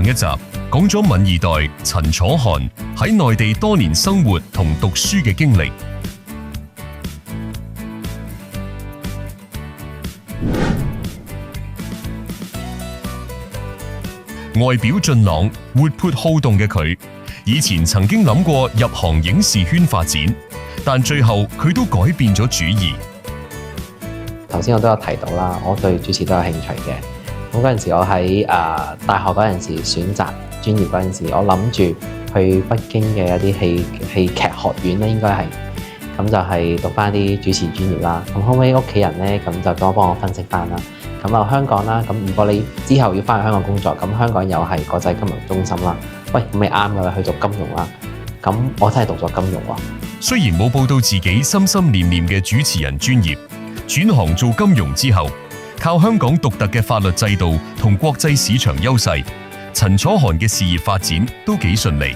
一集講咗敏二代陳楚涵喺內地多年生活同讀書嘅經歷。外表俊朗、活潑好動嘅佢，以前曾經諗過入行影視圈發展，但最後佢都改變咗主意。頭先我都有提到啦，我對主持都有興趣嘅。咁嗰陣時我喺大學嗰陣時選擇專業嗰陣時，我諗住去北京嘅一啲戲劇學院咧，應該係咁就係讀翻啲主持專業啦。咁後尾屋企人咧咁就多幫我分析翻啦。咁啊香港啦，咁如果你之後要翻去香港工作，咁香港又係國際金融中心啦。喂，咁咪啱㗎啦，去讀金融啦。咁我真係讀咗金融喎。雖然冇報到自己心心念念嘅主持人專業，轉行做金融之後，靠香港獨特嘅法律制度同國際市場優勢，陳楚涵嘅事業發展都幾順利。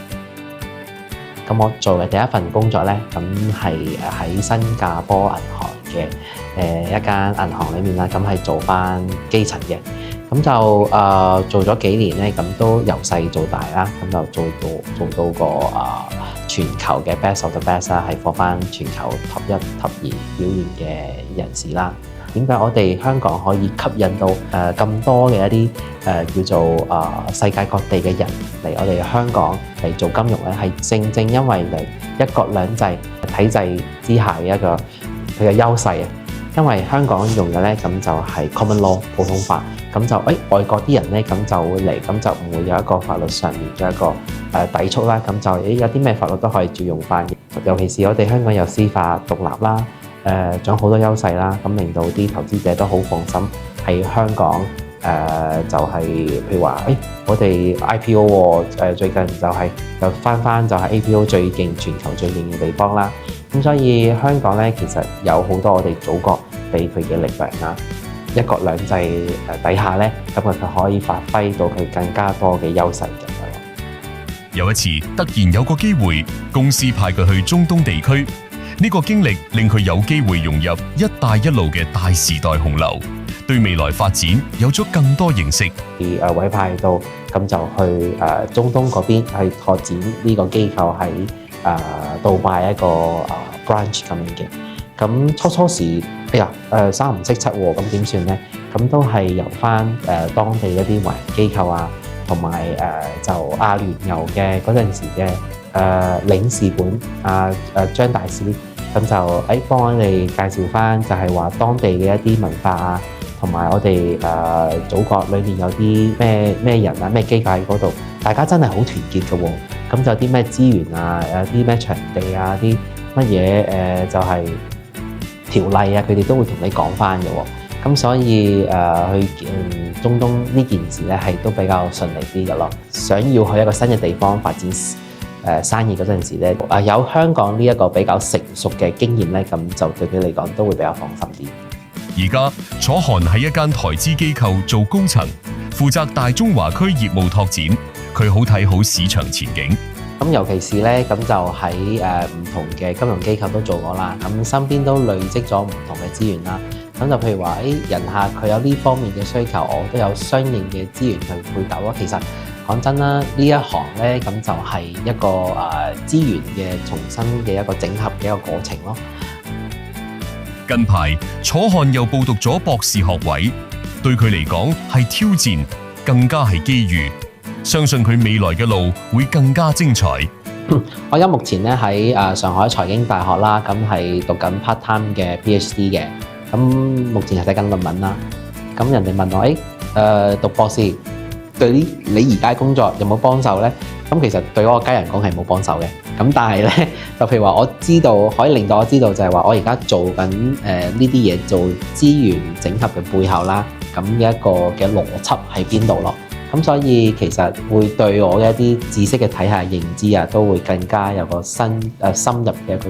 咁我做嘅第一份工作咧，咁係喺新加坡銀行嘅一間銀行裏面啦，咁係做翻基層嘅。咁就做咗幾年咧，咁都由細做大啦，咁就做到個全球嘅 best of the best 啦，係放翻全球 top 1、top 2表現嘅人士啦。點解我哋香港可以吸引到咁多嘅一啲叫做世界各地嘅人嚟我哋香港嚟做金融咧？係正因為一國兩制體制之下嘅一個佢嘅優勢啊！因為香港用嘅咧咁就係 common law 普通法，咁就外國啲人咧咁就會嚟，咁就唔會有一個法律上面嘅一個抵觸啦。咁就有啲咩法律都可以照用翻嘅。尤其是我哋香港有司法獨立啦。仲有好多優勢啦，咁令到啲投資者都好放心喺香港。就係譬如話，我哋 IPO 喎，最近就係又翻就係 IPO 最勁、全球最勁嘅地方啦。咁所以香港咧，其實有好多我哋祖國俾佢嘅力量啦。一國兩制底下咧，咁佢可以發揮到佢更加多嘅優勢嘅。有一次突然有個機會，公司派佢去中東地區。呢個經歷令佢有機會融入一帶一路嘅大時代洪流，對未來發展有咗更多認識。委派到咁就去中東嗰邊去拓展呢個機構喺杜拜一個branch 咁樣嘅。咁初時三唔識七喎，咁點算呢？咁都係由翻當地一啲華人機構啊，同埋就阿聯酋嘅嗰陣時嘅領事館張大使。咁就幫我哋介紹翻，就係話當地嘅一啲文化啊，同埋我哋祖國裏面有啲咩人啊、咩機構喺嗰度，大家真係好團結嘅喎。咁就有啲咩資源啊、有啲咩場地啊、啲乜嘢就係條例啊，佢哋都會同你講翻嘅喎。咁所以去中東呢件事咧係都比較順利啲嘅咯。想要去一個新嘅地方發展生意嗰陣時咧，有香港呢一個比較成熟嘅經驗咧，咁就對佢嚟講都會比較放心啲。而家楚涵喺一間台資機構做高層，負責大中華區業務拓展，佢好睇好市場前景。咁尤其是咧，咁就喺唔同嘅金融機構都做過啦，咁身邊都累積咗唔同嘅資源啦。咁就譬如話，人客佢有呢方面嘅需求，我都有相應嘅資源去配搭咯。其實講真啦，呢一行咧咁就係一個資源嘅重新嘅一個整合嘅一個過程咯。近排楚涵又報讀咗博士學位，對佢嚟講係挑戰，更加係機遇。相信佢未來嘅路會更加精彩。我而家目前咧喺上海財經大學啦，咁係讀緊 part time 嘅 PhD 嘅。咁目前係睇緊論文啦。咁人哋問我，讀博士對你而家工作有冇幫手咧？咁其實對我個家人講係冇幫手嘅。咁但係咧，就譬如話，我知道可以令到我知道就係話，我而家做緊呢啲嘢，做資源整合嘅背後啦，咁一個嘅邏輯喺邊度咯？咁所以其實會對我嘅一啲知識嘅體系認知啊，都會更加有個深入嘅一個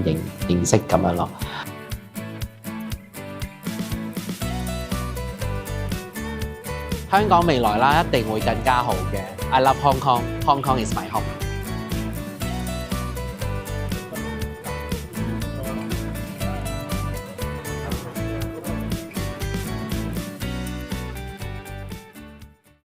認識咁樣咯。香港未來啦，一定會更加好嘅。I love Hong Kong. Hong Kong is my home.